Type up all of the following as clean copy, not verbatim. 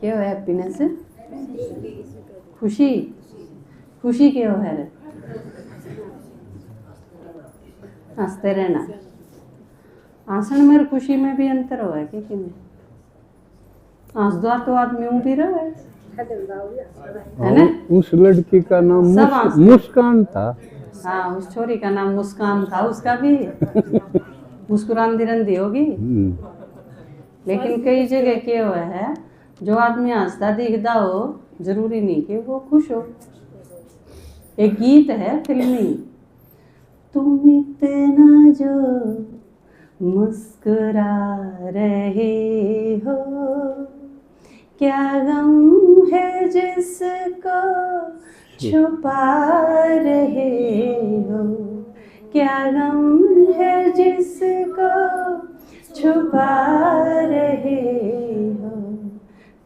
क्या है हैप्पीनेस? खुशी। खुशी क्या है? हंसते रहना। हंसन में खुशी में भी अंतर हुआ है कि नहीं? हंसदा तो आदमी ऊँ भी रहा है ना? उस लड़की का नाम मुस्कान था। हाँ, उस छोरी का नाम मुस्कान था। उसका भी मुस्कुराती रहती होगी। लेकिन कई जगह क्या हुआ है, जो आदमी हंसता दिखता हो जरूरी नहीं कि वो खुश हो। एक गीत है फिल्मी, तुम इतना जो मुस्कुरा रहे हो, क्या गम है जिसको छुपा रहे हो, क्या गम है जिसको छुपा रहे हो,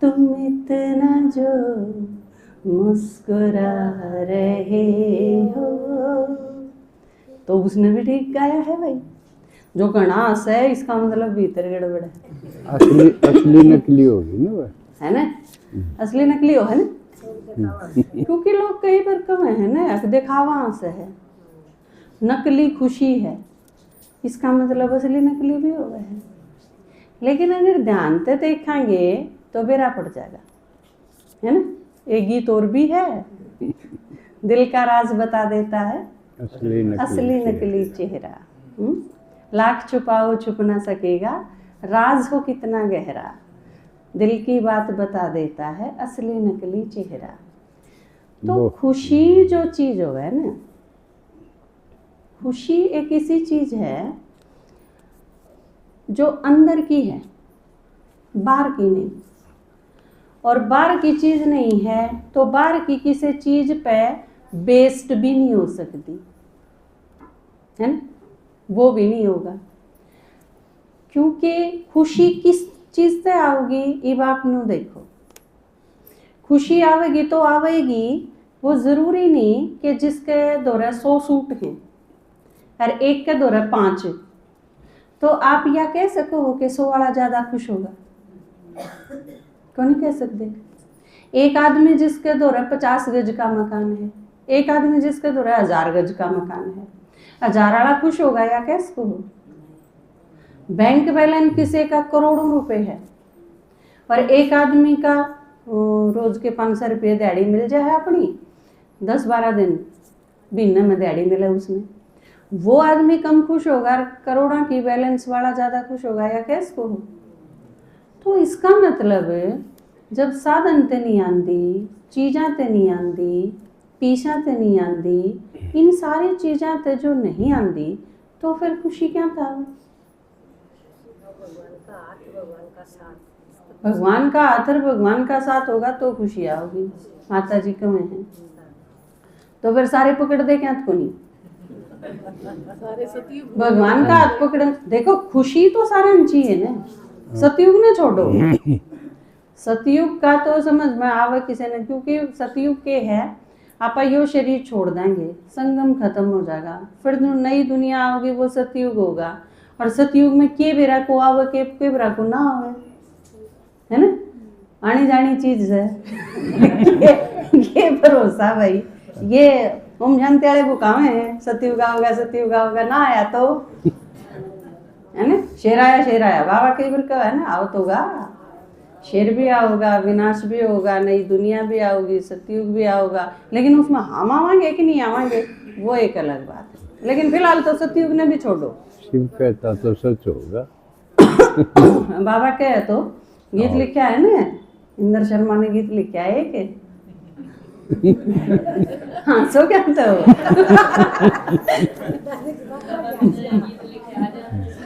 तुम इतना जो मुस्कुरा रहे हो। तो उसने भी ठीक गाया है भाई। जो घना हंस है इसका मतलब भीतर गड़बड़ है। असली नकली होगी ना वह, है ना? असली नकली हो है ना? क्योंकि लोग कई बार कम है ना, दिखावा हंस है, नकली खुशी है, इसका मतलब असली नकली भी हो है। लेकिन अगर ध्यान से देखेंगे तो बेरा पड़ जाएगा, है ना? एक गीत और भी है, दिल का राज बता देता है असली नकली चेहरा, लाख छुपाओ छुप ना सकेगा, राज हो कितना गहरा, दिल की बात बता देता है असली नकली चेहरा। तो खुशी जो चीज हो है ना, खुशी एक ऐसी चीज है जो अंदर की है, बाहर की नहीं। और बाहर की चीज नहीं है तो बाहर की किसी चीज पे बेस्ड भी नहीं हो सकती, है ना? वो भी नहीं होगा, क्योंकि खुशी किस चीज से आओगी ये बात नु देखो। खुशी आवेगी तो आवेगी, वो जरूरी नहीं कि जिसके दौरे 100 सूट हैं और एक के दौरे 5, तो आप यह कह सको कि 100 वाला ज्यादा खुश होगा? क्यों नहीं कह सकते? एक आदमी जिसके दौरे 50 गज का मकान है, एक आदमी जिसके दौरे 1000 गज का मकान है, 1000 वाला खुश होगा या कैसे हो? बैंक बैलेंस किसी का करोड़ों रुपए है और एक आदमी का रोज के 500 रुपये दिहाड़ी मिल जाए अपनी, 10-12 दिन महीने में दिहाड़ी मिले उसमें, वो आदमी कम खुश होगा, करोड़ों की बैलेंस वाला ज्यादा खुश होगा या कैसे हो? तो इसका मतलब जब साधन ते नहीं आंदी, चीज़ां ते नहीं आंदी, पीछा ते नहीं आंदी, इन सारी चीज़ां ते जो नहीं आंदी, तो फिर खुशी क्या था? भगवान का हाथ और भगवान का साथ होगा तो खुशी आओगी। माता जी कमें हैं तो फिर सारे पकड़ दे क्या को नहीं, भगवान का हाथ पकड़। देखो खुशी तो सारा चाहिए ना, सतयुग ने छोड़ो, सतयुग का तो समझ में आवे किसी ने, क्योंकि सतयुग के है आप यो शरीर छोड़ देंगे, संगम खत्म हो जाएगा, फिर नई दुनिया आओगी, वो सतयुग होगा। और सतयुग में के बेरा को आवे के बेरा को ना आवे, है ना? आनी जानी चीज है। ये भरोसा भाई, ये हम जानते वाले बुकावे हैं, सतयुग आओगा सतयुग आओगा, ना आया तो, है ना? शेर आया बाबा कई बार कहा है ना, आओ तो गा, शेर भी आओगा, विनाश भी होगा, नई दुनिया भी आओगी, सतयुग भी आओगा, लेकिन उसमें हम आवांगे कि नहीं आवांगे वो एक अलग बात है। लेकिन फिलहाल तो सतयुग ने भी छोड़ो, शिव कहता तो सच होगा। बाबा कहे तो गीत लिखा है ना, इंद्र शर्मा ने गीत लिखा है कि हाँ सो क्या तो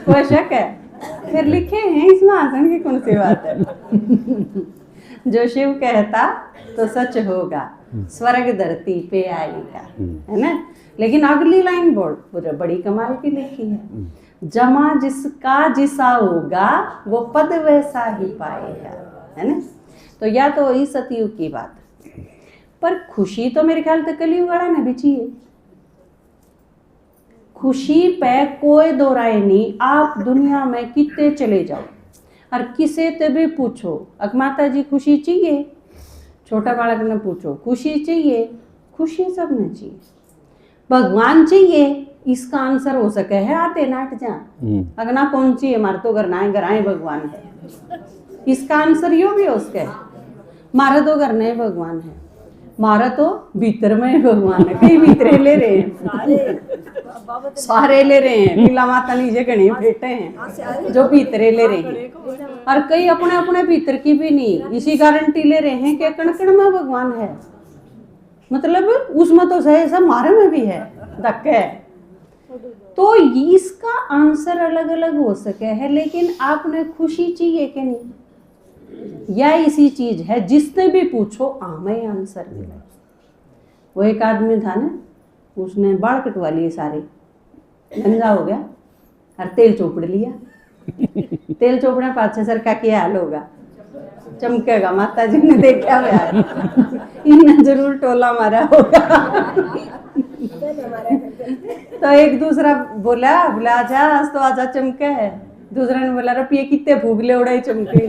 कोई शक है? फिर लिखे हैं, इसमें आसन की कौन सी बात है? जो शिव कहता तो सच होगा, स्वर्ग धरती पे आएगा, है ना? लेकिन अगली लाइन बड़ी कमाल की लिखी है, जमा जिसका जिसा होगा वो पद वैसा ही पाएगा, है ना? तो या तो वही सतयुग की बात, पर खुशी तो मेरे ख्याल से कलयुग वाला ने भी चाहिए। खुशी पे कोई दो राय नहीं। आप दुनिया में कितने चले जाओ और किसे ते भी पूछो, अक माता जी खुशी चाहिए, छोटा बालक ने पूछो खुशी चाहिए, खुशी सबने चाहिए। भगवान चाहिए, इसका आंसर हो सके है आते नाट जा अगना कौन चाहिए, मार तो घर ना घर आए भगवान है। इसका आंसर यो भी हो सके, मारा तो घर नहीं भगवान है, मारा तो भीतर में भगवान है। कई भीतरे ले रहे हैं, सारे ले रहे हैं, लीला माता नीचे गणे बैठे हैं जो भीतरे ले रहे हैं, और कई अपने अपने भीतर की भी नहीं, इसी गारंटी ले रहे हैं कि कण कण में भगवान है। मतलब उसमें तो सही सब मारे में भी है धक्के। तो इसका आंसर अलग अलग हो सके है, लेकिन आपने खुशी चाहिए कि नहीं, या इसी चीज है जिसने भी पूछो हमें आंसर मिला। वो एक आदमी था ना, उसने बाल कटवा लिए सारे, गंजा हो गया और तेल चोपड़ लिया। तेल चोपड़े पाछे सर का क्या हाल होगा, चमकेगा। माता जी ने देखा हुआ है, इन्हें जरूर टोला मारा होगा। तो एक दूसरा बोला आजा आज तो आजा चमके है, दूसरा ने बोला रपिए कितने भूगले उड़े चमके।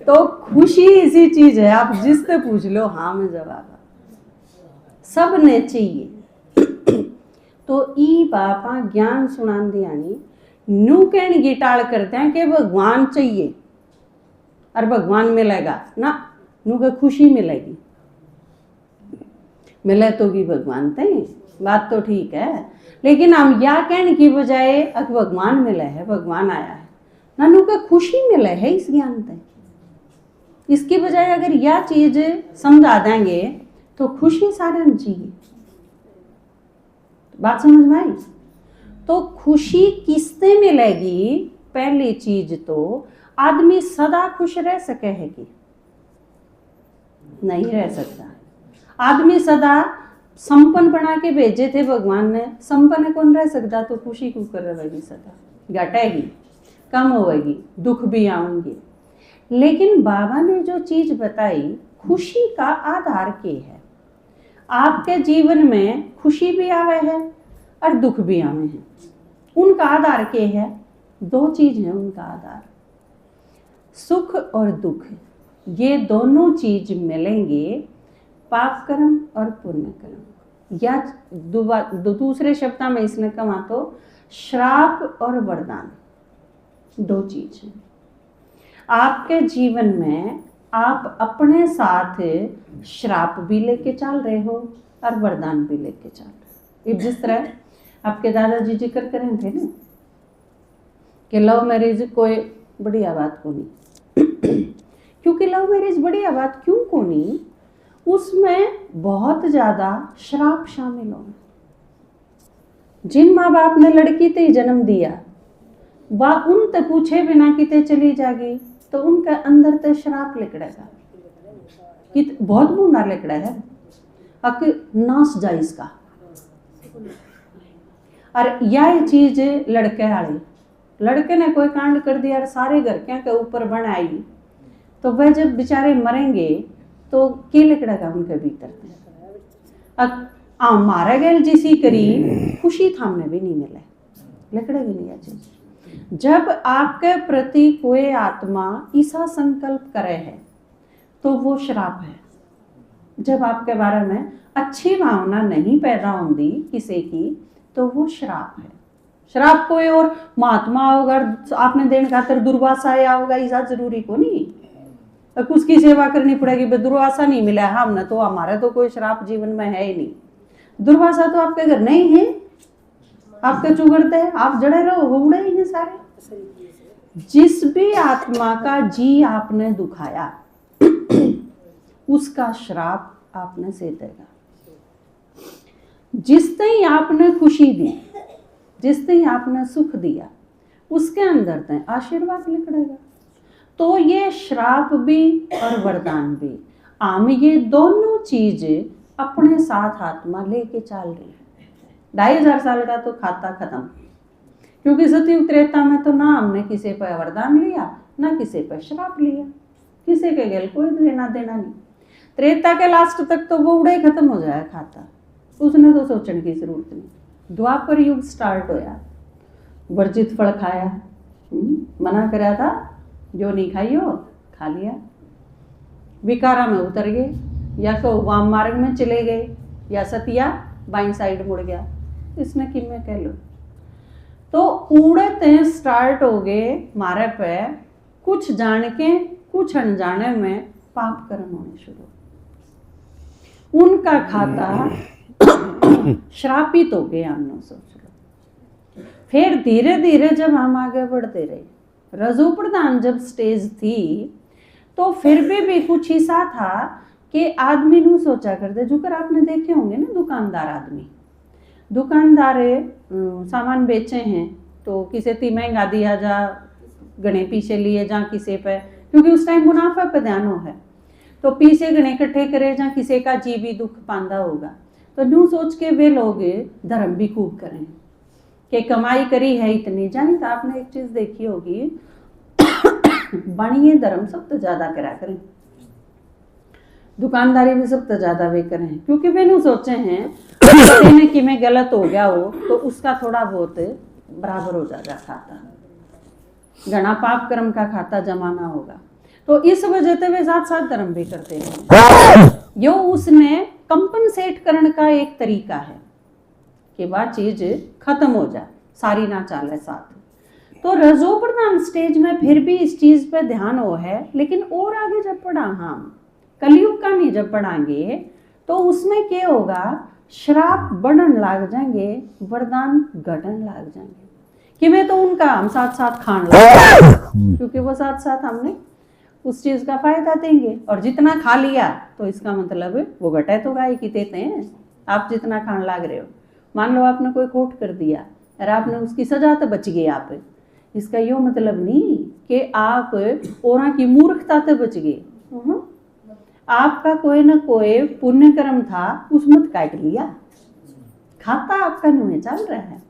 तो खुशी इसी चीज है, आप जिससे पूछ लो हाँ में जवाब सब ने चाहिए। तो ई बापा ज्ञान सुनान दियानी नू कहने की टाल करते हैं कि भगवान चाहिए और भगवान मिलेगा ना, नू के खुशी मिलेगी, मिले तो भी भगवान थे, बात तो ठीक है। लेकिन हम या कहने की बजाय अब भगवान मिले है, भगवान आया है ना, नू के खुशी मिले है इस ज्ञान ते। इसकी बजाय अगर यह चीज समझा देंगे तो खुशी सारे चाहिए। बात समझ में आई? तो खुशी किससे मिलेगी? पहली चीज तो आदमी सदा खुश रह सके है कि नहीं रह सकता। आदमी सदा संपन्न बना के भेजे थे भगवान ने, संपन्न कौन रह सकता, तो खुशी क्यों कर रहेगी, सदा घटेगी, कम होगी, दुख भी आएंगे। लेकिन बाबा ने जो चीज बताई, खुशी का आधार क्या है? आपके जीवन में खुशी भी आवे है और दुख भी आवे हैं, उनका आधार क्या है? दो चीज है उनका आधार, सुख और दुख। ये दोनों चीज मिलेंगे पाप कर्म और पुण्य कर्म, या दूसरे शब्द में इसने कहा तो श्राप और वरदान, दो चीज है। आपके जीवन में आप अपने साथ श्राप भी लेके चल रहे हो और वरदान भी लेके चल रहे हो। जिस तरह आपके दादाजी जिक्र करें थे ना कि लव मैरिज कोई बढ़िया बात को नहीं, क्योंकि लव मैरिज बढ़िया बात क्यों को नहीं, उसमें बहुत ज्यादा श्राप शामिल हो। जिन माँ बाप ने लड़की ते जन्म दिया वह उन ते पूछे बिना किते चली जाएगी तो उनके अंदर ते श्राप लिकड़ेगा, कि बहुत बूढ़ा लिकड़ा है, अक नाश जाए इसका। और यह चीज लड़के वाली, लड़के ने कोई कांड कर दिया और सारे घर के ऊपर बनाई, तो वह जब बेचारे मरेंगे तो क्या लिकड़ेगा उनके भीतर? मारा गया जिसी करी खुशी थामने भी नहीं मिले, लिकड़ेगी नहीं चीज। जब आपके प्रति कोई आत्मा ऐसा संकल्प करे है तो वो श्राप है। जब आपके बारे में अच्छी भावना नहीं पैदा होती किसी की तो वो श्राप है। श्राप कोई और महात्मा होगा, आपने देने खातर दुर्वासा आया होगा, ऐसा जरूरी को नहीं। तो उसकी सेवा करनी पड़ेगी, दुर्वासा नहीं मिला हमने तो हमारा तो कोई श्राप जीवन में है ही नहीं। दुर्वासा तो आपके घर नहीं है, आपके चुगड़ते हैं, आप जड़े रहो वो उड़े ही हैं सारे। जिस भी आत्मा का जी आपने दुखाया उसका श्राप आपने से देगा। जिससे ही आपने खुशी दी, जिससे ही आपने सुख दिया, उसके अंदर तय आशीर्वाद निकलेगा। तो ये श्राप भी और वरदान भी, आम ये दोनों चीज अपने साथ आत्मा लेके चल रही है। 2500 साल का तो खाता खत्म, क्योंकि सतयुग त्रेता में तो ना हमने किसी पर वरदान लिया ना किसी पर श्राप लिया, किसी के गल कोई लेना देना नहीं। त्रेता के लास्ट तक तो वो उड़े ही खत्म हो जाए खाता, उसने तो सोचने की जरूरत नहीं। द्वापर युग स्टार्ट होया, वर्जित फल खाया, मना कराया था जो नहीं खाइयो, खा लिया, विकारा में उतर गए, या तो वाम मार्ग में चले गए, या सतिया बाईं साइड मुड़ गया, इसने कि मैं कह लो। तो उड़ते स्टार्ट हो गए मारे पे, कुछ जान के कुछ अनजाने में पाप कर्म होने शुरू, उनका खाता श्रापित हो गया, हमने सोच लो। फिर धीरे धीरे जब हम आगे बढ़ते रहे, रजो प्रधान जब स्टेज थी, तो फिर भी कुछ ऐसा था कि आदमी नू सोचा करते, जो कर आपने देखे होंगे ना, दुकानदार आदमी, दुकानदार सामान बेचे हैं तो किसे ती महंगा दिया जा, गणे पीछे लिए जा किसे पे, क्योंकि उस टाइम मुनाफा पे ध्यान हो है, तो पीछे गणे इकट्ठे करे जा, किसी का जी भी दुख पांदा होगा, तो न्यू सोच के वे लोग धर्म भी खूब करें कि कमाई करी है इतनी। जानी तो आपने एक चीज देखी होगी, बाणीय धर्म सब तो ज्यादा करा करें, दुकानदारी भी सब तो ज्यादा वे करें, क्योंकि वे न्यू सोचे हैं कि मैं गलत हो गया हो तो उसका थोड़ा बहुत बराबर हो जाएगा खाता, घना पाप कर्म का खाता जमाना होगा, तो इस वजह से वे साथ साथ धर्म भी करते हैं। यो उसने कंपनसेट करने का एक तरीका है कि वह चीज खत्म हो जाए, सारी ना चाले साथ। तो रजो प्रधान स्टेज में फिर भी इस चीज पे ध्यान हो है, लेकिन और आगे जब पढ़ा हम कलयुग का नहीं जब पढ़ाएंगे, तो उसमें क्या होगा, श्राप बढ़न लाग जाएंगे, वरदान घटन लाग जाएंगे, कि मैं तो उनका हम साथ साथ खान लगे, क्योंकि वो साथ साथ हमने उस चीज का फायदा देंगे, और जितना खा लिया तो इसका मतलब वो घटे तो गाय की देते हैं, आप जितना खान लाग रहे हो। मान लो आपने कोई खोट कर दिया और आपने उसकी सजा तो बच गए आप, इसका यो मतलब नहीं कि आप औरा की मूर्खता तो बच गए, आपका कोई ना कोई पुण्य कर्म था, उसमें काट लिया, खाता आपका नहीं चल रहा है,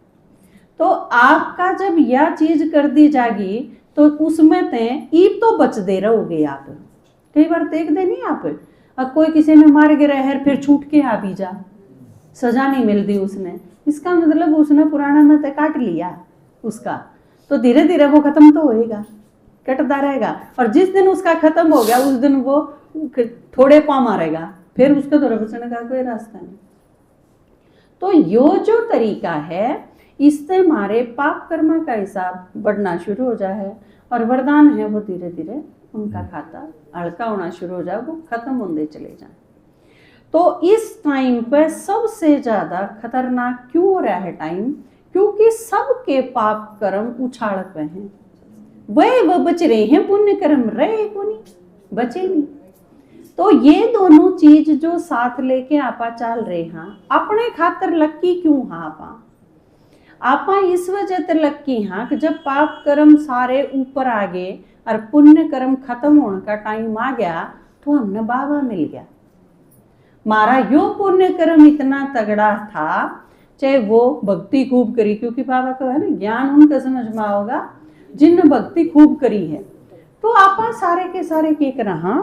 तो आपका जब यह चीज कर दी जाएगी तो उसमें ते ईब तो बच दे रहोगे आप। कई बार देख दे नहीं आप, अब कोई किसी ने मार गिरा है फिर छूट के आ भी जा, सजा नहीं मिलती उसने, इसका मतलब उसने पुराना में काट लिया उसका, तो धीरे धीरे वो खत्म तो होएगा, कटता रहेगा, और जिस दिन उसका खत्म हो गया उस दिन वो थोड़े पाँव मारेगा, फिर उसका तो बचने का कोई रास्ता नहीं। तो यो जो तरीका है, इससे हमारे पाप कर्म का हिसाब बढ़ना शुरू हो जाए, और वरदान है वो धीरे धीरे उनका खाता हल्का होना शुरू हो जाए, वो खत्म होते चले जाए। तो इस टाइम पर सबसे ज्यादा खतरनाक क्यों हो रहा है टाइम, क्योंकि सबके पाप कर्म उछाल पे हैं, वो बच रहे हैं, पुण्य कर्म रहे को नहीं, बचे नहीं। तो ये दोनों चीज जो साथ लेके आपा चल रहे हैं, अपने खातर लक्की क्यों हाँ आपा इस वजह से लक्की हाँ कि जब पाप कर्म सारे ऊपर आ गए और पुण्य कर्म खत्म होने का टाइम आ गया, तो हमने बाबा मिल गया। मारा यो पुण्य कर्म इतना तगड़ा था, चाहे वो भक्ति खूब करी, क्योंकि बाबा को है ना ज्ञान उनका समझ में आओगा जिन भक्ति खूब करी है, तो आपा सारे के सारे के रहा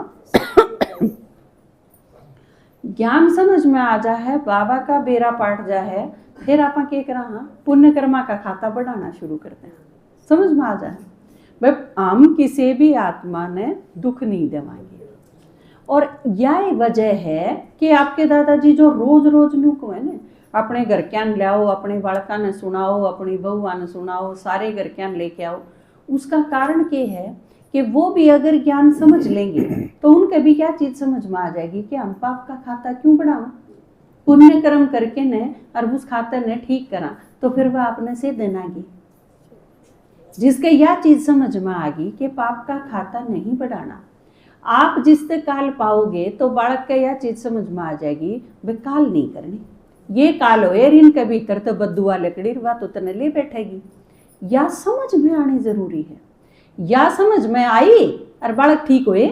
ज्ञान समझ में आ जा है, बाबा का बेरा पाट जा है, फिर आप पुण्य कर्मा का खाता बढ़ाना शुरू करते हैं, समझ में आ जाए भाई हम किसी भी आत्मा ने दुख नहीं देवाएंगे। और यह वजह है कि आपके दादाजी जो रोज रोज न्यू को है ना, अपने घर क्यान ले आओ, अपने बालका ने सुनाओ, अपनी बहुआ ने सुनाओ, सारे घर क्यान लेके आओ, उसका कारण क्या है कि वो भी अगर ज्ञान समझ लेंगे तो उनके भी क्या चीज समझ में आ जाएगी कि हम पाप का खाता क्यों बढ़ावा, पुण्य कर्म करके ने और उस खातर ने ठीक करा, तो फिर वह आपने से देनागी। जिसके यह चीज समझ में आ गई कि पाप का खाता नहीं बढ़ाना, आप जिससे काल पाओगे तो बालक का यह चीज समझ में आ जाएगी वे काल नहीं करनी, ये काल हो यार इनके भीतर तो बद्दुआ लकड़ी वह तो तने ले बैठेगी। या समझ में आनी जरूरी है, या समझ में आई और बालक ठीक होए,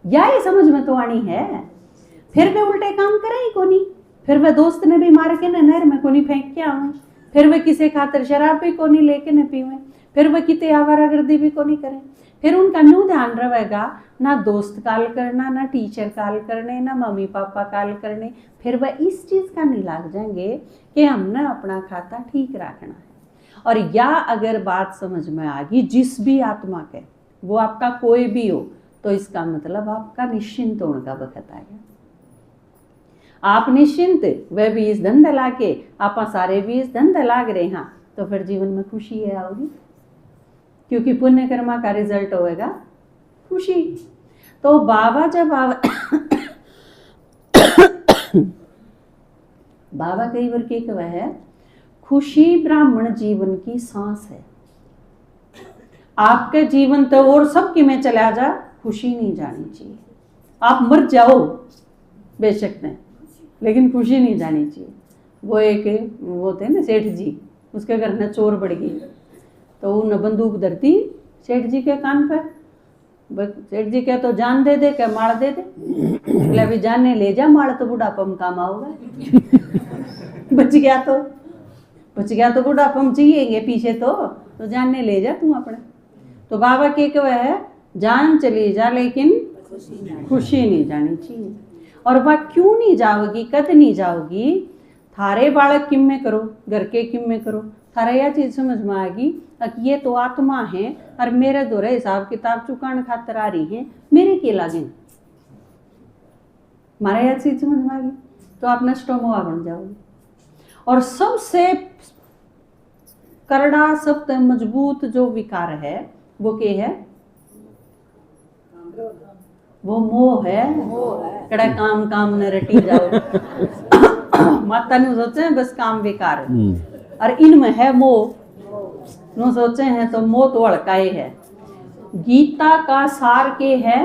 या ये समझ में तो आनी है, फिर वे उल्टे काम करें को नहीं, फिर वह दोस्त ने भी मार के नहर में को नहीं फेंक के आवे, फिर वह किसी खातर शराब भी को नहीं लेके न पीवे, फिर वह कितने आवारागर्दी भी को नहीं करें, फिर उनका न्यू ध्यान रहेगा, ना दोस्त काल करना, ना टीचर काल करने, ना मम्मी पापा काल करने। फिर वह इस चीज़ का नहीं लाग जाएंगे कि हमने अपना खाता ठीक रखना है। और या अगर बात समझ में आ गई जिस भी आत्मा के, वो आपका कोई भी हो, तो इसका मतलब आपका निश्चिंत होने का वक्त आ गया। आप निश्चिंत, वह भी इस धंधा ला के, आप सारे भी इस धंधा लाग रहे हैं, तो फिर जीवन में खुशी है आओगी, क्योंकि पुण्य कर्मा का रिजल्ट होएगा खुशी। तो बाबा जब बाबा कई बार के कहा है, खुशी ब्राह्मण जीवन की सांस है। आपके जीवन तो और सबकी में चला जा, खुशी नहीं जानी चाहिए। आप मर जाओ बेशक नहीं, लेकिन खुशी नहीं जानी चाहिए। वो एक वो थे ना सेठ जी, उसके घर में चोर बढ़ गई, तो वो न बंदूक धरती सेठ जी के कान पे। सेठ जी क्या तो जान दे दे, क्या मार दे दे, बोले अभी जाने ले जा, मार तो बुढ़ापा में काम आओगा। बच गया तो बुढ़ापा में चाहिए पीछे, तो जानने ले जा तू अपने। तो बाबा के क्या है, जान चली जा लेकिन खुशी नहीं जानी चाहिए। और वह क्यों नहीं जाओगी, कद नहीं जाओगी, थारे बालक किम में करो, घर के किम में करो, थारा यह चीज समझ में आएगी कि ये तो आत्मा है और मेरे द्वारा हिसाब किताब चुकाने खातर आ रही है, मेरे के लागे हमारा यह चीज समझ में आ गई, तो आप नष्टोमोहा बन जाओगे। और सबसे करड़ा, सबसे मजबूत जो विकार है वो क्या है, वो मोह है। कड़ा काम काम न रटी जाओ। माता ने सोचे हैं बस काम बेकार है, और इनमें है मोह। नो सोचे हैं तो मोह तो हड़काए है। गीता का सार के है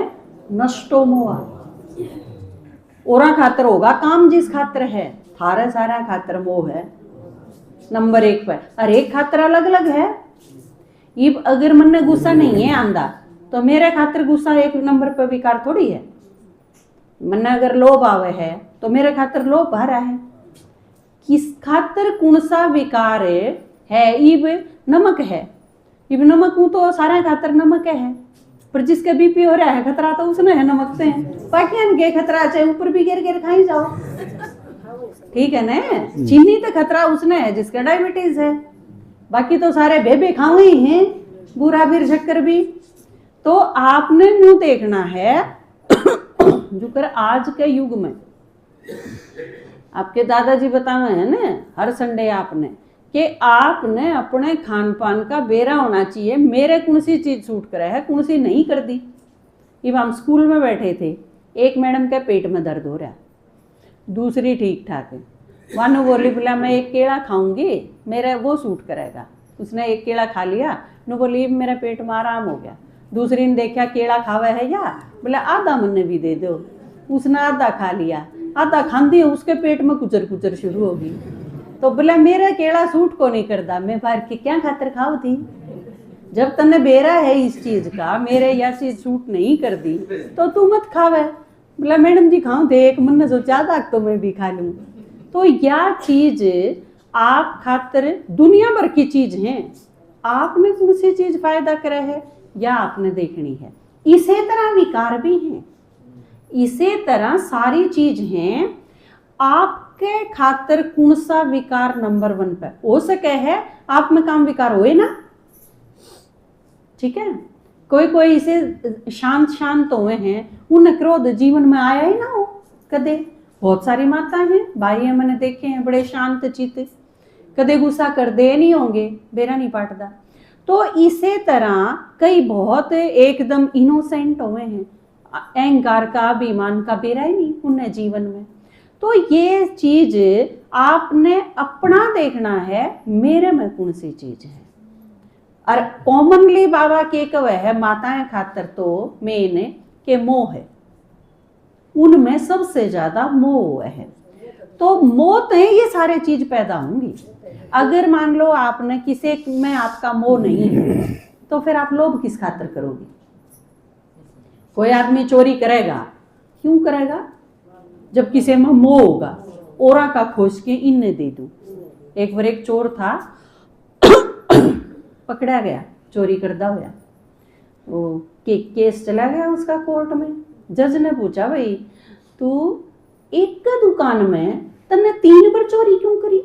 नष्टो मोह। औरा खातर होगा काम जिस खातर है, थारा सारा खातर मोह है नंबर 1 पर। और एक खातर अलग अलग है। इब अगर मन में गुस्सा नहीं है आंदा, तो मेरे खातर गुस्सा 1 नंबर पर विकार थोड़ी है। मन अगर लोभ आवे है तो मेरे खातर लोभ आ रहा है। किस खातर कौन सा विकार है, इब नमक है, इब नमक हूं तो सारा खातर नमक है। पर जिसका बीपी हो रहा है खतरा तो उसने है नमक से, बाकी के खतरा चाहे ऊपर भी गिर गिर खाई जाओ, ठीक है ना। चीनी तो खतरा उसने है जिसका डायबिटीज है, बाकी तो सारे बेबे खाओ ही हैं, बुरा भी शक्कर भी। तो आपने न्यू देखना है जो कर आज के युग में आपके दादाजी बताए हैं ना हर संडे आपने, कि आपने अपने खान पान का बेरा होना चाहिए, मेरे कौन सी चीज सूट करे है, कौन सी नहीं कर दी। जब हम स्कूल में बैठे थे, एक मैडम के पेट में दर्द हो रहा है, दूसरी ठीक ठाक है, वानो बोली बोला मैं एक केला खाऊंगी, मेरा वो सूट करेगा। उसने एक केला खा लिया, नो बोली मेरा पेट में आराम हो गया। दूसरी ने देखा केला खावा है या, बोला आधा मुन्ने भी दे दो, उसने आधा खा लिया, आधा खांदी उसके पेट में कुचर कुचर शुरू हो गई। तो बोला मेरा केला सूट को नहीं करता, मैं बाहर के क्या खातर खाओ थी, जब तन्ने बेरा है इस चीज का, मेरे यह चीज सूट नहीं कर दी तो तू मत खावे। बोला मैडम जी खाऊं थे, एक मन ने सोचा था तो मैं भी खा लूं। तो यह चीज आप खातर दुनिया भर की चीज है, आपने कौन सी चीज फायदा करे है या आपने देखनी है। इसी तरह विकार भी हैं, इसी तरह सारी चीज हैं, आपके खातर कौन सा विकार नंबर 1 पर हो सके है, आप में काम विकार होए ना, ठीक है। कोई कोई इसे शांत शांत हुए हैं, उन क्रोध जीवन में आया ही ना हो कदे। बहुत सारी माता हैं, भाई हैं, मैंने देखे हैं बड़े शांत चित्त, कदे गुस्सा कर दे नहीं होंगे, बेरा नहीं पाटदा। तो इसी तरह कई बहुत एकदम इनोसेंट हुए हैं, अहंकार का अभिमान का बेरा ही नहीं उन्हें जीवन में। तो ये चीज आपने अपना देखना है, मेरे में कौन सी चीज है। और कॉमनली बाबा के कव है माताएं खातर तो मेन के मोह है, उनमें सबसे ज्यादा मोह है। तो मोह है ये सारे चीज पैदा होंगी। अगर मान लो आपने किसी में आपका मोह नहीं है, तो फिर आप लोभ किस खातर करोगे। कोई आदमी चोरी करेगा, क्यों करेगा, जब किसी में मोह होगा, ओरा का खोज के इन्हें दे दूं। एक बार एक चोर था, पकड़ा गया चोरी करता हुआ, वो केस चला गया उसका कोर्ट में। जज ने पूछा, भाई तू एक के दुकान में तने 3 बार चोरी क्यों करी?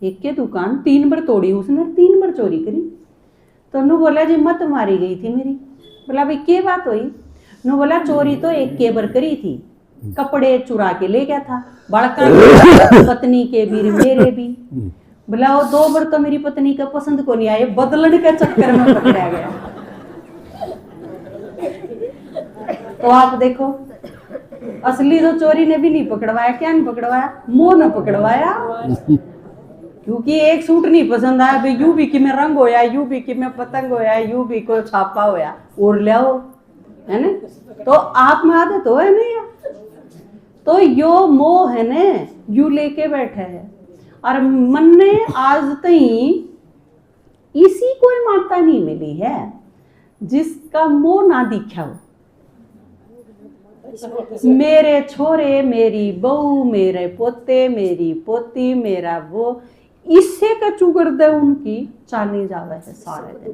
एक के दुकान 3 बार तोड़ी, उसने 3 बार चोरी करी। तो नु बोला जी मत मारी गई थी मेरी। बोला भाई क्या बात हुई? नु बोला चोरी तो एक के बार करी थी, कपड़े चुरा के ले गया था, बड़का पत्नी के भी मेरे भी। बोला वो 2 बार तो मेरी पत्नी का पसंद को नहीं आए, बदलने के चक्कर में पकड़ा गया। तो आप देखो, असली तो चोरी ने भी नहीं पकड़वाया। क्या नहीं पकड़वाया? मोह ने पकड़वाया। क्योंकि एक सूट नहीं पसंद आया, भाई यू भी कि में रंग होया, यू भी कि में पतंग होया, यू भी को छापा होया और लियाओ, है ना? तो आप में आदत हो है ना यार। तो यो मोह है ने यू लेके बैठे है, और मन ने आज तई इसी कोई माता नहीं मिली है जिसका मोह ना दिखा हो। मेरे छोरे, मेरी बहू, मेरे पोते, मेरी पोती, मेरा वो, इससे का चुगर दे उनकी चाली जावे है सारे दिन।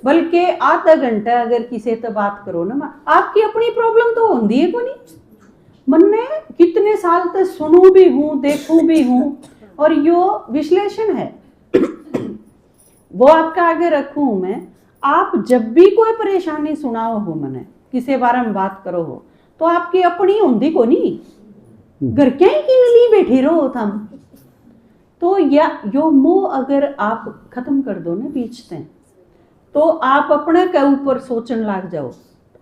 बल्कि आधा घंटा अगर किसी से बात करो ना, आपकी अपनी प्रॉब्लम तो होती है को नहीं। मन ने कितने साल तक सुनू भी हूं, देखूं भी हूं, और यो विश्लेषण है वो आपका आगे रखूं मैं। आप जब भी कोई परेशानी सुनाओ हो, मने किसी बारे में बात करो हो, तो आपकी अपनी होंदी को नहीं, घर क्या ही की मिली बैठी रहो थम। तो या यो मोह अगर आप खत्म कर दो ना बीच से, तो आप अपने के ऊपर सोचने लग जाओ,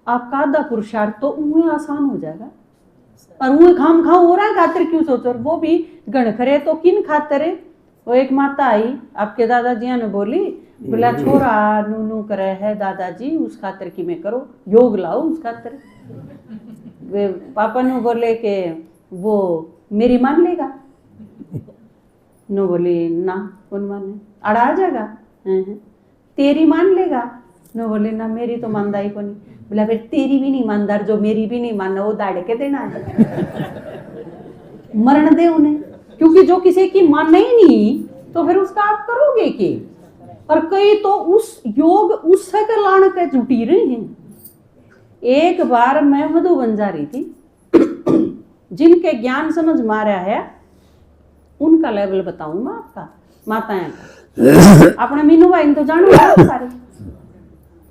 आपका आधा पुरुषार्थ तो उन्हें आसान हो जाएगा। और उन्हें खाम खा हो रहा है खातिर क्यों सोचो, वो भी गणखरे तो किन खातर है। वो एक माता आई आपके दादाजी ने बोली, बोला छोरा नू नू करे है दादाजी, उस खातर की मैं करो, योग लाओ उस खातर। वे पापा ने बोले कि वो मेरी मान लेगा? नो बोली ना कौन माने, अड़ा आ जाएगा। तेरी मान लेगा? नो बोले ना मेरी तो मानदाई को नहीं। बोला फिर तेरी भी नहीं मानदार, जो मेरी भी नहीं मानना वो दाड़ के देना है। मरण दे उन्हें, क्योंकि जो किसी की मानना ही नहीं तो फिर उसका आप करोगे कि। और कई तो उस योग उससे के लाण के जुटी रही हैं। एक बार मैं मधुबन जा रही थी, जिनके ज्ञान समझ मारा है उनका लेवल बताऊं मैं आपका, माताएं का। अपना मीनू भाई तो जानो सारे,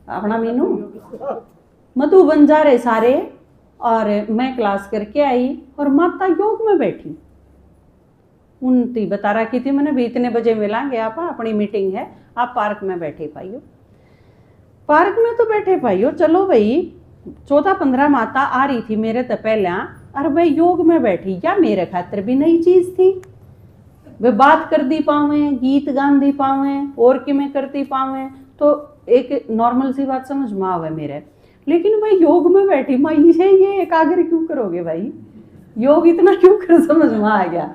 अपना मीनू मधुबन जा रहे सारे, और मैं क्लास करके आई और माता योग में बैठी। उनती बता रखी थी मैंने भी इतने बजे मिलांगे आप, अपनी मीटिंग है, आप पार्क में बैठे पाइयो। पार्क में तो बैठे पाइयो, चलो भाई 14-15 माता आ रही थी मेरे तो पहले, और भाई योग में बैठी। या मेरे खातर भी नई चीज थी, वे बात कर दी पावे, गीत गान दी पावे, और कि मैं करती पावे, तो एक नॉर्मल सी बात समझ में आवे मेरे। लेकिन भाई योग में बैठी माँ, ये एकाग्र क्यों करोगे भाई, योग इतना क्यों कर, समझ में आ गया।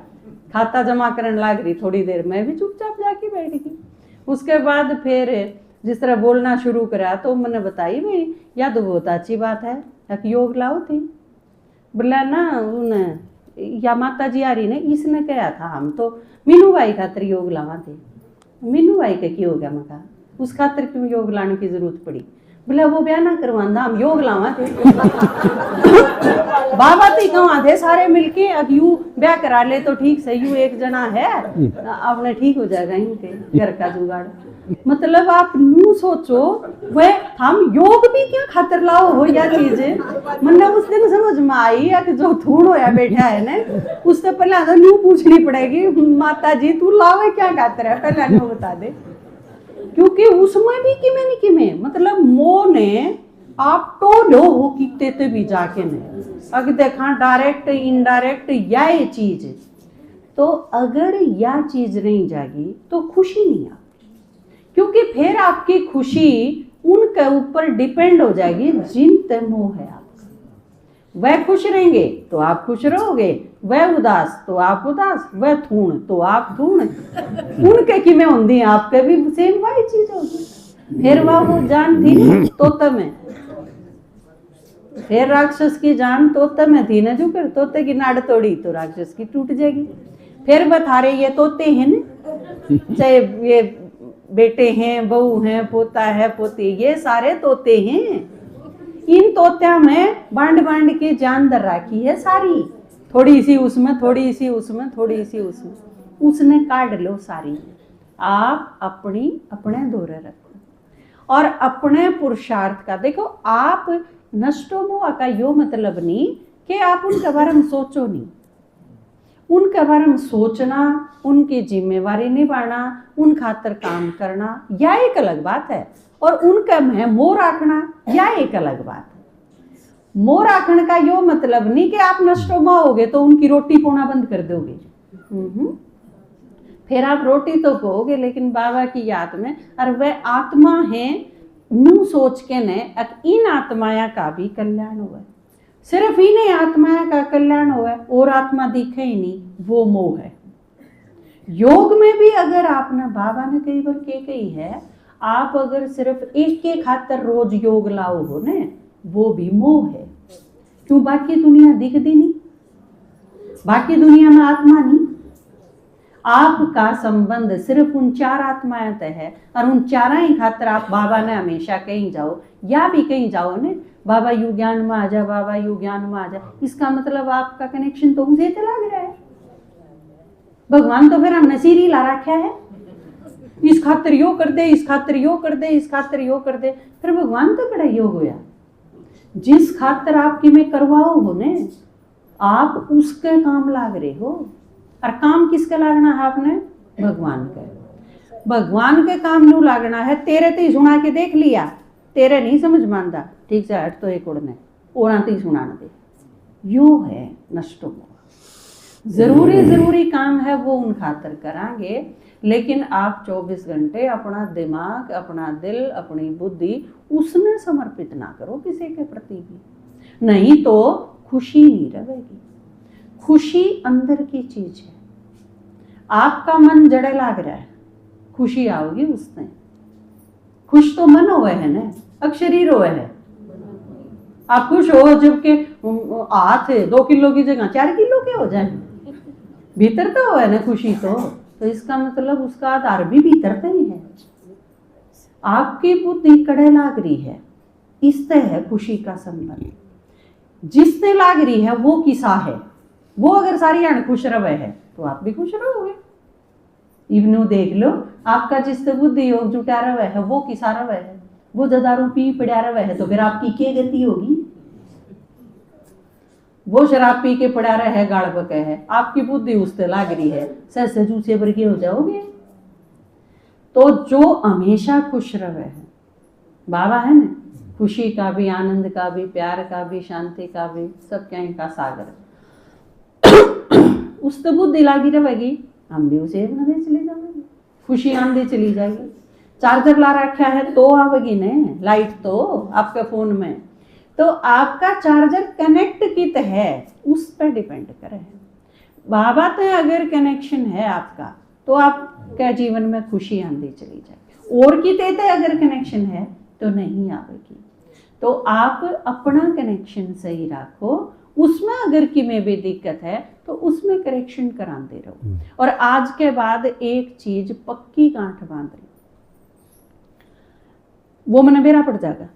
खाता जमा करने लग रही, थोड़ी देर मैं भी चुपचाप जाके बैठ गई। उसके बाद फिर जिस तरह बोलना शुरू करा तो मैंने बताई भाई या तो बहुत अच्छी बात है, एक योग लाओ थी। बोला ना उन या माता जी आ रही ने, इसने कहा था हम तो मीनू भाई खातर योग लावा थे। मीनू भाई का क्यों हो गया? मैं कहा उस खातर क्यों योग लाने की जरूरत पड़ी? बोला वो ब्याह ना करवाना, हम योग लावा थे। बाबा ती कहाँ थे सारे मिलके, अब यू ब्याह करा ले तो ठीक से, यू एक जना है अपने ठीक हो जाएगा इनके घर का जुगाड़। मतलब आप नू सोचो, वह हम योग भी क्या खातर लाओ हो या चीजें। मतलब उस दिन समझ में आई कि जो थूड़ होया बैठा है ना, उससे पहले तो न्यू पूछनी पड़ेगी, माता जी तू लावे क्या खातर है, पहले न्यू बता दे। क्योंकि उसमें भी किमें नहीं किमें, मतलब मोह ने आप तो लो हो किते ते भी जाके ने अगर देखा डायरेक्ट इनडायरेक्ट या ये चीज, तो अगर यह चीज नहीं जागी तो खुशी नहीं आती। क्योंकि फिर आपकी खुशी उनके ऊपर डिपेंड हो जाएगी जिन पे मोह है आपका। वह खुश रहेंगे तो आप खुश रहोगे, वह उदास तो आप उदास, वह थूण तो आप थूण। उनके की में होंगी आपके भी सेम वही चीज होगी। फिर वो जान थी तोते में, फिर राक्षस की जान तोते में थी ना, जो कर तोते की नाड़ तोड़ी तो राक्षस की टूट जाएगी। फिर बता रहे ये तोते हैं ना, चाहे ये बेटे हैं, बहू हैं, पोता है, पोती, ये सारे तोते हैं। इन तोत्या में बांड बांड के जान दर राखी है सारी, थोड़ी सी उसमें, थोड़ी सी उसमें, थोड़ी सी उसमें, उसने काट लो सारी। आप अपने दौरे रखो और अपने पुरुषार्थ का देखो। आप नष्टो मोह का यो मतलब नहीं कि आप उनके बारे में सोचो नहीं, उनके बारे में सोचना, उनकी जिम्मेवारी निभाना, उन खातर काम करना, यह एक अलग बात है। और उनका में मोह रखना, यह एक अलग बात है। मोह रखने का यो मतलब नहीं कि आप नष्टो मोह होगे तो उनकी रोटी पोना बंद कर दोगे। फिर आप रोटी तो पोगे लेकिन बाबा की याद में, और वह आत्मा है नू सोच के ने इन आत्माया का भी कल्याण हुआ। सिर्फ इन्हें आत्माया का कल्याण हुआ और आत्मा दिखे ही नहीं, वो मोह है। योग में भी अगर आपने, बाबा ने कई बार कही है, आप अगर सिर्फ एक के खातर रोज योग लाओ हो ने, वो भी मोह है। क्यों? बाकी दुनिया दिखती नहीं, बाकी दुनिया में आत्मा नहीं। आपका संबंध सिर्फ उन चार आत्माएं तय है और उन चारा ही खातर आप बाबा ने हमेशा कहीं जाओ या भी कहीं जाओ ने, बाबा यू ज्ञान में आ जा, बाबा यू ज्ञान में आ जा, इसका मतलब आपका कनेक्शन तो उसे तो लग रहा है। भगवान तो फिर हमने सीरी ला रखा है, इस खातिर यो कर दे, इस खातिर यो कर दे, इस खातिर यो कर दे। फिर भगवान तो बड़ा योग होया। जिस खातिर आपकी में करवाओ हो ने, आप उसके काम लाग रहे हो। और काम किसका लागना है आपने? भगवान का। भगवान के काम नू लागना है। तेरे तो ही सुना के देख लिया, तेरे नहीं समझ मानता, ठीक से हट तो एक उड़ने और तो ही सुनाने दे। यो है नष्टो। जरूरी काम है वो उन खातर करांगे, लेकिन आप 24 घंटे अपना दिमाग, अपना दिल, अपनी बुद्धि उसमें समर्पित ना करो किसी के प्रति भी, नहीं तो खुशी नहीं रहेगी। खुशी अंदर की चीज है। आपका मन जड़े लाग रहा है, खुशी आओगी उसमें। खुश तो मन हुए है ना, अब शरीर हुए है। आप खुश हो जबकि हाथ 2 किलो की जगह 4 किलो के हो जाए, भीतर तो है ना खुशी तो इसका मतलब उसका आधार भी भीतर पे ही है। आपकी बुद्धि कड़े लाग रही है, इससे है खुशी का संबंध। जिसने लाग रही है वो किसा है, वो अगर सारी आण खुश रहे है तो आप भी खुश रहोगे। इवनू देख लो, आपका जिससे बुद्धि योग जुटा रहा है वो किसा रहा है, वो जदारू पी पड़ा रहा है, तो फिर आपकी क्या गति होगी? वो शराब पी के पड़ा रहा है, गाड़ बके है, आपकी बुद्धि उससे लाग रही है, सहसे जूसे भर के हो जाओगे। तो जो हमेशा खुश रहे है, बाबा है ना, खुशी का भी, आनंद का भी, प्यार का भी, शांति का भी, सब कहीं का सागर। उस तो बुद्धि लागी रहेगी, हम भी उसे नदे चले जाएंगे, खुशी आंधी चली जाएगी। चार्जर ला रखा है तो आवेगी ने लाइट तो आपके फोन में, तो आपका चार्जर कनेक्ट कित है उस पर डिपेंड करे। बाबा तो अगर कनेक्शन है आपका तो आपके जीवन में खुशी आंधी चली जाएगी, और किते अगर कनेक्शन है तो नहीं आवेगी। तो आप अपना कनेक्शन सही रखो, उसमें अगर कि में भी दिक्कत है तो उसमें करेक्शन कराते रहो। और आज के बाद एक चीज पक्की गांठ बांध लो, वो मन बेरा पड़ जाएगा।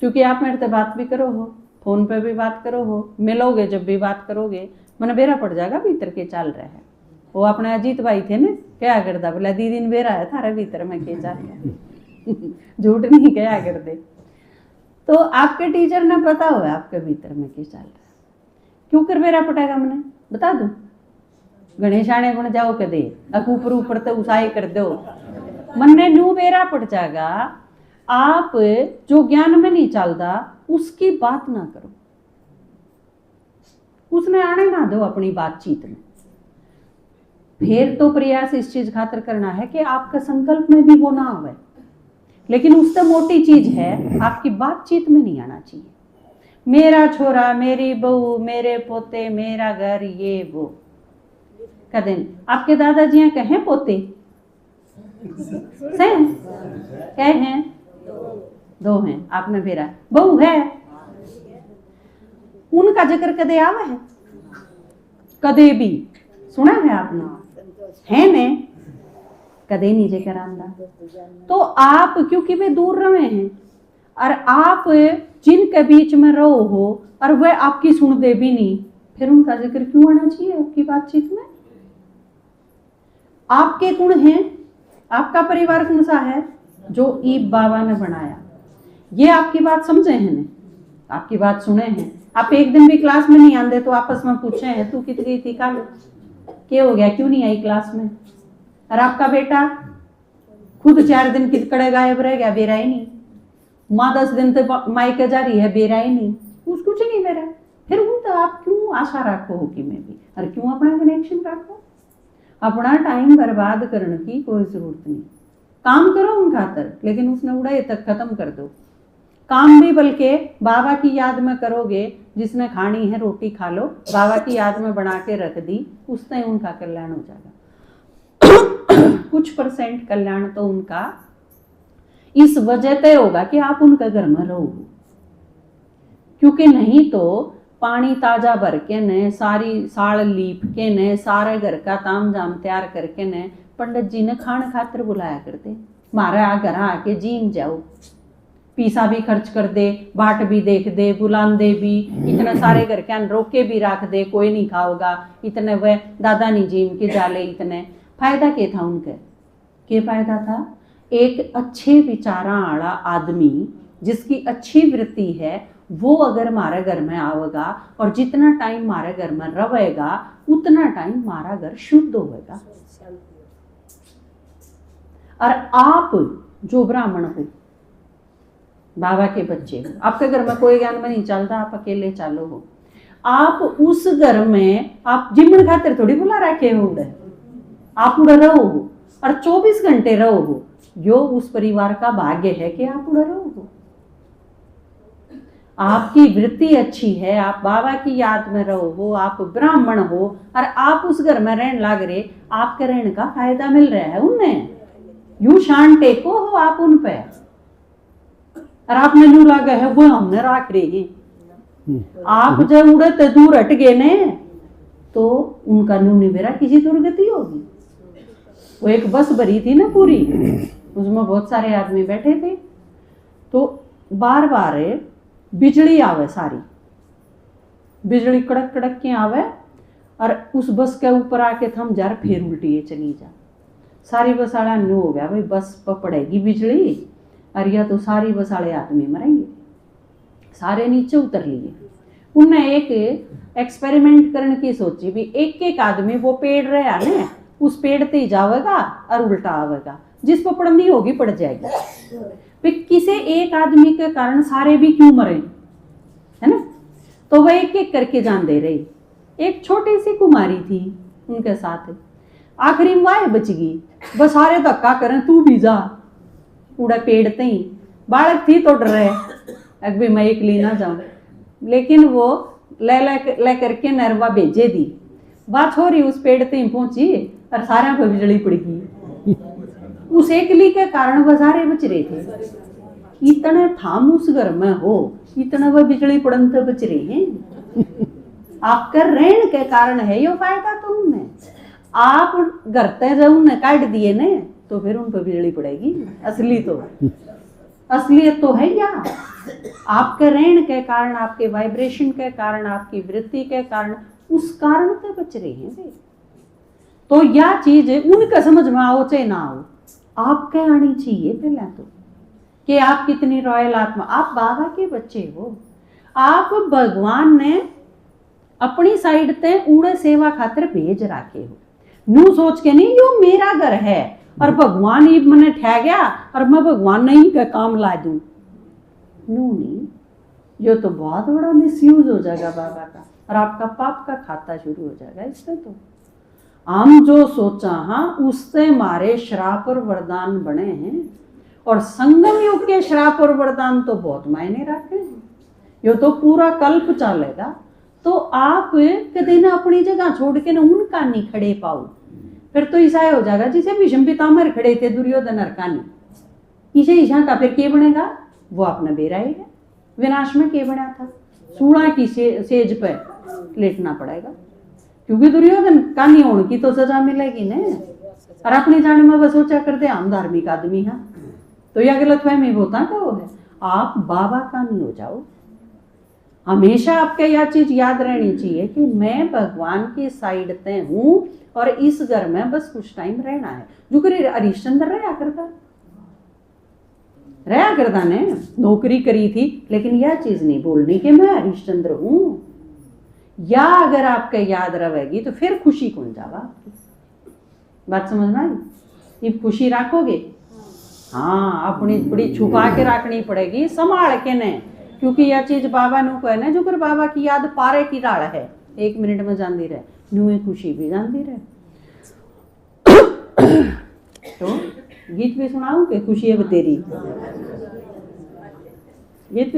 क्योंकि आप मेरे से बात भी करो हो, फोन पे भी बात करो हो, मिलोगे जब भी बात करोगे, मन बेरा पड़ जाएगा भीतर के चल रहे हैं। वो अपने अजीत भाई थे ना, क्या करता बोला दीदी ने बेरा है थारे भीतर में के चल रहा झूठ नहीं क्या कर दे। तो आपके टीचर ने पता हुआ आपके भीतर में के चल रहा है, क्यों कर बेरा पटेगा मैंने बता दो। गणेश आने बन जाओ कदे ऊपर ऊपर तो उसाई कर दो, मन ने नू बेरा पड़ जाएगा। आप जो ज्ञान में नहीं चलता उसकी बात ना करो, उसने आने ना दो अपनी बातचीत में। फिर तो प्रयास इस चीज खातर करना है कि आपका संकल्प में भी वो ना हो, लेकिन उससे मोटी चीज है आपकी बातचीत में नहीं आना चाहिए। मेरा छोरा, मेरी बहू, मेरे पोते, मेरा घर, ये वो कदें आपके दादाजी कहें पोते से कहे हैं, 2 हैं, आपने फेरा बहू है, उनका जिक्र कदे आवा है? कदे भी सुना है आपने? है ने कदे नहीं जे करांदा। तो आप क्योंकि वे दूर रहे हैं और आप जिनके बीच में रहो हो और वह आपकी सुन दे भी नहीं, फिर उनका जिक्र क्यों आना चाहिए आपकी बातचीत में? आपके गुण हैं, आपका परिवार कौन सा है जो ईब बाबा ने बनाया, ये आपकी बात समझे हैं ने, आपकी बात सुने हैं। आप एक दिन भी क्लास में नहीं आते तो आपस में पूछे हैं तू कित गई थी कल, क्या हो गया, क्यों नहीं आई क्लास में? और आपका बेटा खुद 4 दिन कितकड़े गायब रह गया, बेरा ही नहीं। माँ 10 दिन तक मायके जा रही है, बेरा ही नहीं, कुछ नहीं बेरा। फिर उन तो आप क्यों आशा रखो हो कि मैं भी, और क्यों अपना कनेक्शन रखो? अपना टाइम बर्बाद करने की कोई जरूरत नहीं। काम करो उन खातर, लेकिन उसने उड़ाए तक खत्म कर दो। काम भी बल्कि बाबा की याद में करोगे, जिसने खानी है रोटी खा लो, बाबा की याद में बना के रख दी, उससे उनका कल्याण हो जाएगा। कुछ % कल्याण तो उनका इस वजह से होगा कि आप उनके घर में रहो, क्योंकि नहीं तो पानी ताजा भर के ने, सारी साल लीप के ने, सारे घर का ताम जाम तैयार करके ने पंडित जी ने खान खातर बुलाया करते, मारा घर आके जीम जाओ, पीसा भी खर्च कर दे, बाट भी देख दे, बुलांदे भी, इतने सारे घर के रोके भी रख दे, कोई नहीं खाओगा, इतने वह दादा नहीं जीम के जाले, इतने फायदा क्या था उनके? क्या फायदा था? एक अच्छे विचारा वाला आदमी जिसकी अच्छी वृत्ति है, वो अगर हमारे घर में आवेगा और जितना टाइम हमारे घर में रहेगा उतना टाइम हमारा घर शुद्ध होगा। और आप जो ब्राह्मण हो, बाबा के बच्चे हो, आपके घर में कोई ज्ञान में नहीं चलता, आप अकेले चालो हो, आप उस घर में आप जिम्मन खातिर थोड़ी बुला रखे हो, आप उड़ा रहो हो और 24 घंटे रहो हो। यो उस परिवार का भाग्य है कि आप उड़ा रहो हो, आपकी वृत्ति अच्छी है, आप बाबा की याद में रहो हो, आप ब्राह्मण हो और आप उस घर में रहने लग रहे, आपके रहने का फायदा मिल रहा है उन्हें। यू शान टेको हो आप उन पे, और आपने यूं लगा है वो हमने रख रहे हैं। आप जब उड़ते दूर हट गए ने तो उनका नू निवेरा किसी दुर्गति होगी। वो एक बस भरी थी ना पूरी, उसमें बहुत सारे आदमी बैठे थे, तो बार बार बिजली आवे, सारी बिजली कड़क कड़क के आवे और उस बस के ऊपर आके थम जा, फिर उल्टी चली जा। सारी बस वाला न्यू हो गया भाई, बस पर पड़ेगी बिजली और या तो सारी बस वाले आदमी मरेंगे। सारे नीचे उतर लिए। उनने एक एक्सपेरिमेंट करने की सोची भी, एक एक आदमी वो पेड़ रहा ना, उस पेड़ ते ही जावेगा और उल्टा आवेगा, जिस पर पड़नी होगी पड़ जाएगी। फिर किसी एक आदमी के कारण सारे भी क्यों मरे, है ना? तो वह एक एक करके जान दे रही। एक छोटी सी कुमारी थी उनके साथ, आखिरी में वह बच गई। बस सारे धक्का करें तू भी जा, पूरा पेड़ ते ही। बालक थी तो डरे, अब भी मैं एक ली ना जाऊं, लेकिन वो ले करके नरवा भेजे दी। बात हो रही, उस पेड़ ते ही पहुंची और सारे पर बिजली पड़ गई। उस एकली के कारण वह सारे बच रहे थे। इतने थाम उस घर में हो, इतना वह बिजली पड़न तो बच रहे हैं। आपका रहन के कारण है यो फायदा तो उनमें। आप घर ते जब उन्हें काट दिए ने तो फिर उन पर बिजली पड़ेगी। असलियत तो है या आपके रहन के कारण, आपके वाइब्रेशन के कारण, आपकी वृत्ति के कारण, उस कारण तो बच रहे हैं वे। तो यह चीज उनका समझ में आओ चाहे ना आओ, आपके आनी चाहिए पहले तो, कि आप कितनी रॉयल आत्मा, आप बाबा के बच्चे हो। आप भगवान ने अपनी साइड ते उड़े सेवा खातिर भेज रखे हो, नू सोच के नहीं यो मेरा घर है और भगवान ही मैंने ठह गया और मैं भगवान नहीं का काम ला दूं, नू नहीं। यो तो बहुत बड़ा मिसयूज हो जाएगा बाबा का और आपका पाप का खाता शुरू हो जाएगा इससे। तो हम जो सोचा हाँ उससे हमारे श्राप और वरदान बने हैं, और संगम युग के श्राप और वरदान तो बहुत मायने रखते हैं। यो तो पूरा कल्प चलेगा। तो आप कदे ना अपनी जगह छोड़ के ना उनका नहीं खड़े पाओ, फिर तो ऐसा हो जाएगा जिसे भीष्म पितामह खड़े थे दुर्योधन और कानी। इसे ईशा का फिर के बनेगा? वो अपना बेरा ही है। विनाश में के बना था? सूढ़ा की सेज पे लेटना पड़ेगा, क्योंकि दुर्योधन कानी होने की तो सजा मिलेगी ने। और अपनी जाने में बस सोचा करते हम धार्मिक आदमी हैं, तो यह गलतफहमी होता क्या वो है। आप बाबा का नहीं हो जाओ। हमेशा आपके यह चीज याद रहनी चाहिए कि मैं भगवान की साइड पे हूं और इस घर में बस कुछ टाइम रहना है। जो करे हरिश्चंद्र रहा करता ने नौकरी करी थी, लेकिन यह चीज नहीं बोलनी कि मैं हरिश्चंद्र हूं। या अगर आपके याद रहेगी तो फिर खुशी कौन जावा आपकी। बात समझ में आई। ये खुशी रखोगे, हाँ अपनी बड़ी छुपा के रखनी पड़ेगी, संभाल के ने, क्योंकि यह चीज बाबा नु कहना जो कर बाबा की याद पारे की डाल है, 1 मिनट में जाती रहे, न्यू ही खुशी भी जाती रहे। तो गीत भी सुनाऊं कि खुशी है तेरी, गीत